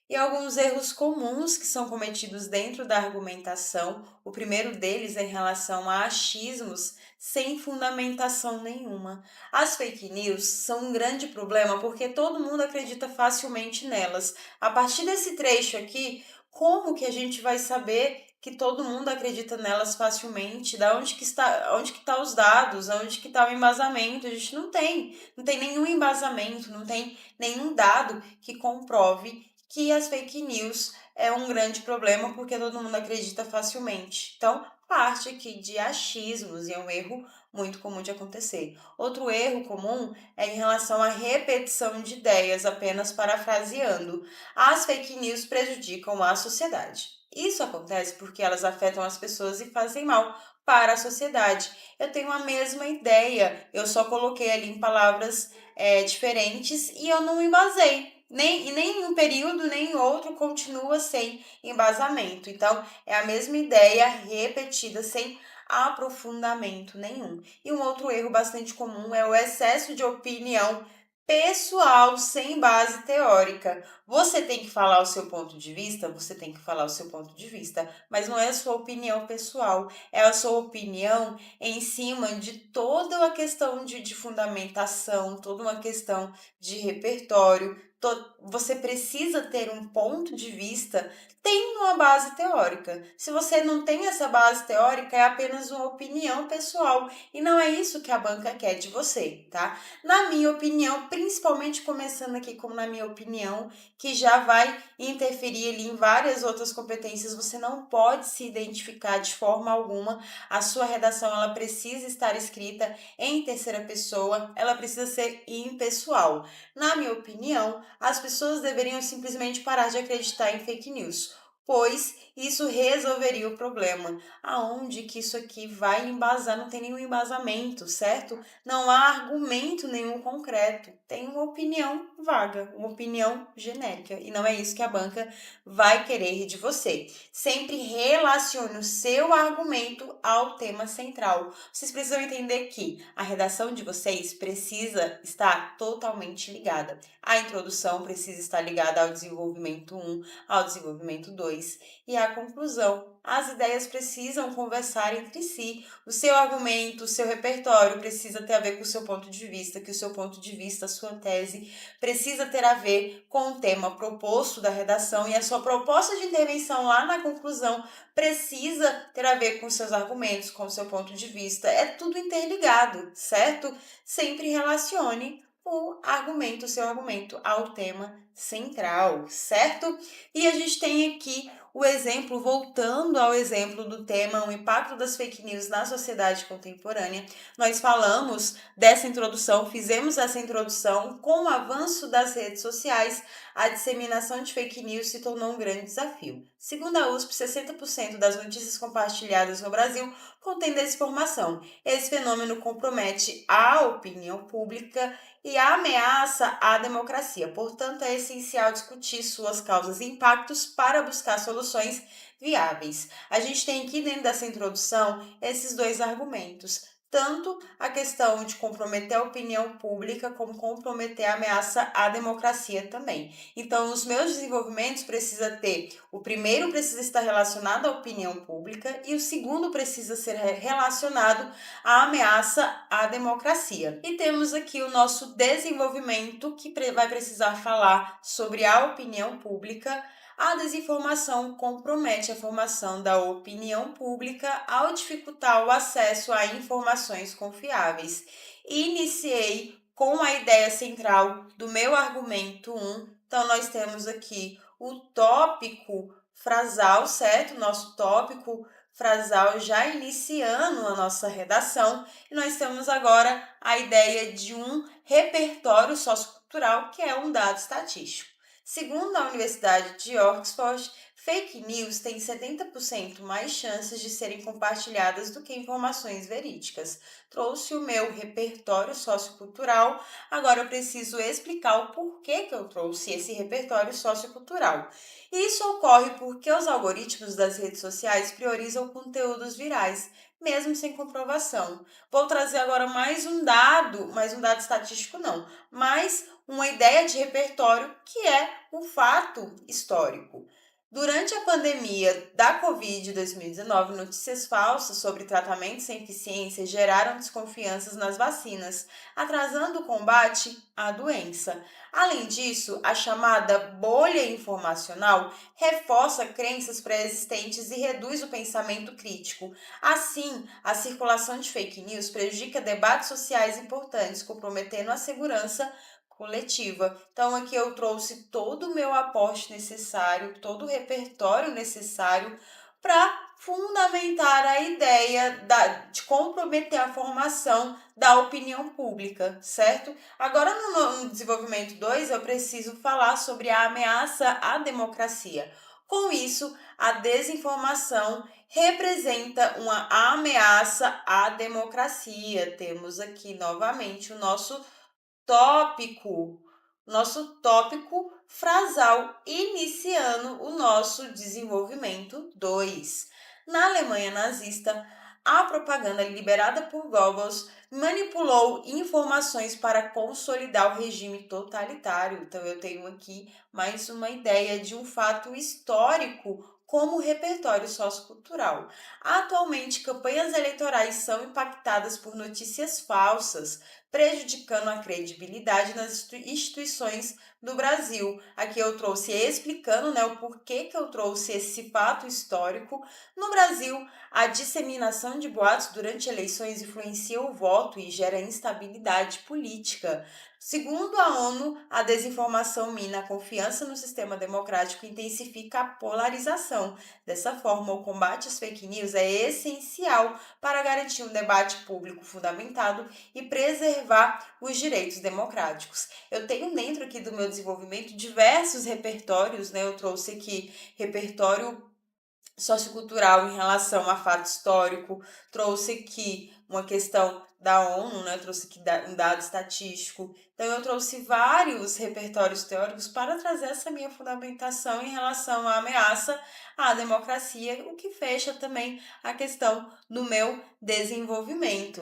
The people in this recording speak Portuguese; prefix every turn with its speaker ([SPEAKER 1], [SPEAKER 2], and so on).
[SPEAKER 1] E alguns erros comuns que são cometidos dentro da argumentação, o primeiro deles é em relação a achismos sem fundamentação nenhuma. As fake news são um grande problema porque todo mundo acredita facilmente nelas. A partir desse trecho aqui, como que a gente vai saber que todo mundo acredita nelas facilmente? Da onde que está os dados? Onde que está o embasamento? A gente não tem nenhum embasamento, não tem nenhum dado que comprove que as fake news é um grande problema porque todo mundo acredita facilmente. Então, parte aqui de achismos e é um erro muito comum de acontecer. Outro erro comum é em relação à repetição de ideias, apenas parafraseando. As fake news prejudicam a sociedade. Isso acontece porque elas afetam as pessoas e fazem mal para a sociedade. Eu tenho a mesma ideia, eu só coloquei ali em palavras diferentes e eu não embasei. Nem em um período, nem em outro continua sem embasamento. Então, é a mesma ideia repetida sem aprofundamento nenhum. E um outro erro bastante comum é o excesso de opinião pessoal sem base teórica. Você tem que falar o seu ponto de vista, você tem que falar o seu ponto de vista, mas não é a sua opinião pessoal, é a sua opinião em cima de toda uma questão de fundamentação, toda uma questão de repertório. Você precisa ter um ponto de vista tendo uma base teórica. Se você não tem essa base teórica, é apenas uma opinião pessoal e não é isso que a banca quer de você, tá? Na minha opinião, principalmente começando aqui como na minha opinião, que já vai interferir ali em várias outras competências, você não pode se identificar de forma alguma. A sua redação ela precisa estar escrita em terceira pessoa, ela precisa ser impessoal. Na minha opinião, as pessoas deveriam simplesmente parar de acreditar em fake news, pois isso resolveria o problema. Aonde que isso aqui vai embasar? Não tem nenhum embasamento, certo? Não há argumento nenhum concreto. Tem uma opinião vaga, uma opinião genérica. E não é isso que a banca vai querer de você. Sempre relacione o seu argumento ao tema central. Vocês precisam entender que a redação de vocês precisa estar totalmente ligada. A introdução precisa estar ligada ao desenvolvimento 1, ao desenvolvimento 2 e à conclusão. As ideias precisam conversar entre si. O seu argumento, o seu repertório precisa ter a ver com o seu ponto de vista, que o seu ponto de vista, a sua tese, precisa ter a ver com o tema proposto da redação e a sua proposta de intervenção lá na conclusão precisa ter a ver com os seus argumentos, com o seu ponto de vista. É tudo interligado, certo? Sempre relacione o seu argumento ao tema central, certo? E a gente tem aqui o exemplo, voltando ao exemplo do tema, o impacto das fake news na sociedade contemporânea. Nós falamos dessa introdução, fizemos essa introdução com o avanço das redes sociais, a disseminação de fake news se tornou um grande desafio. Segundo a USP, 60% das notícias compartilhadas no Brasil contêm desinformação. Esse fenômeno compromete a opinião pública e ameaça a democracia. Portanto, é essencial discutir suas causas e impactos para buscar soluções viáveis. A gente tem aqui dentro dessa introdução esses dois argumentos. Tanto a questão de comprometer a opinião pública, como comprometer a ameaça à democracia também. Então, os meus desenvolvimentos precisa ter, o primeiro precisa estar relacionado à opinião pública e o segundo precisa ser relacionado à ameaça à democracia. E temos aqui o nosso desenvolvimento que vai precisar falar sobre a opinião pública. A desinformação compromete a formação da opinião pública ao dificultar o acesso a informações confiáveis. Iniciei com a ideia central do meu argumento 1. Então, nós temos aqui o tópico frasal, certo? Nosso tópico frasal já iniciando a nossa redação. E nós temos agora a ideia de um repertório sociocultural, que é um dado estatístico. Segundo a Universidade de Oxford, fake news têm 70% mais chances de serem compartilhadas do que informações verídicas. Trouxe o meu repertório sociocultural, agora eu preciso explicar o porquê que eu trouxe esse repertório sociocultural. Isso ocorre porque os algoritmos das redes sociais priorizam conteúdos virais, mesmo sem comprovação. Vou trazer agora mais um dado estatístico não, mas uma ideia de repertório que é o fato histórico. Durante a pandemia da Covid-19, notícias falsas sobre tratamentos sem eficiência geraram desconfianças nas vacinas, atrasando o combate à doença. Além disso, a chamada bolha informacional reforça crenças pré-existentes e reduz o pensamento crítico. Assim, a circulação de fake news prejudica debates sociais importantes, comprometendo a segurança coletiva. Então, aqui eu trouxe todo o meu aporte necessário, todo o repertório necessário para fundamentar a ideia de comprometer a formação da opinião pública, certo? Agora, no desenvolvimento 2, eu preciso falar sobre a ameaça à democracia. Com isso, a desinformação representa uma ameaça à democracia. Temos aqui novamente o tópico, nosso tópico frasal iniciando o nosso desenvolvimento 2. Na Alemanha nazista, a propaganda liberada por Goebbels manipulou informações para consolidar o regime totalitário. Então, eu tenho aqui mais uma ideia de um fato histórico como repertório sociocultural. Atualmente, campanhas eleitorais são impactadas por notícias falsas, prejudicando a credibilidade nas instituições do Brasil. Aqui eu trouxe explicando, o porquê que eu trouxe esse fato histórico. No Brasil, a disseminação de boatos durante eleições influencia o voto e gera instabilidade política. Segundo a ONU, a desinformação mina a confiança no sistema democrático e intensifica a polarização. Dessa forma, o combate às fake news é essencial para garantir um debate público fundamentado e preservar os direitos democráticos. Eu tenho dentro aqui do meu desenvolvimento diversos repertórios, Eu trouxe aqui repertório sociocultural em relação a fato histórico, trouxe aqui uma questão da ONU, trouxe aqui um dado estatístico. Então, eu trouxe vários repertórios teóricos para trazer essa minha fundamentação em relação à ameaça à democracia, o que fecha também a questão do meu desenvolvimento.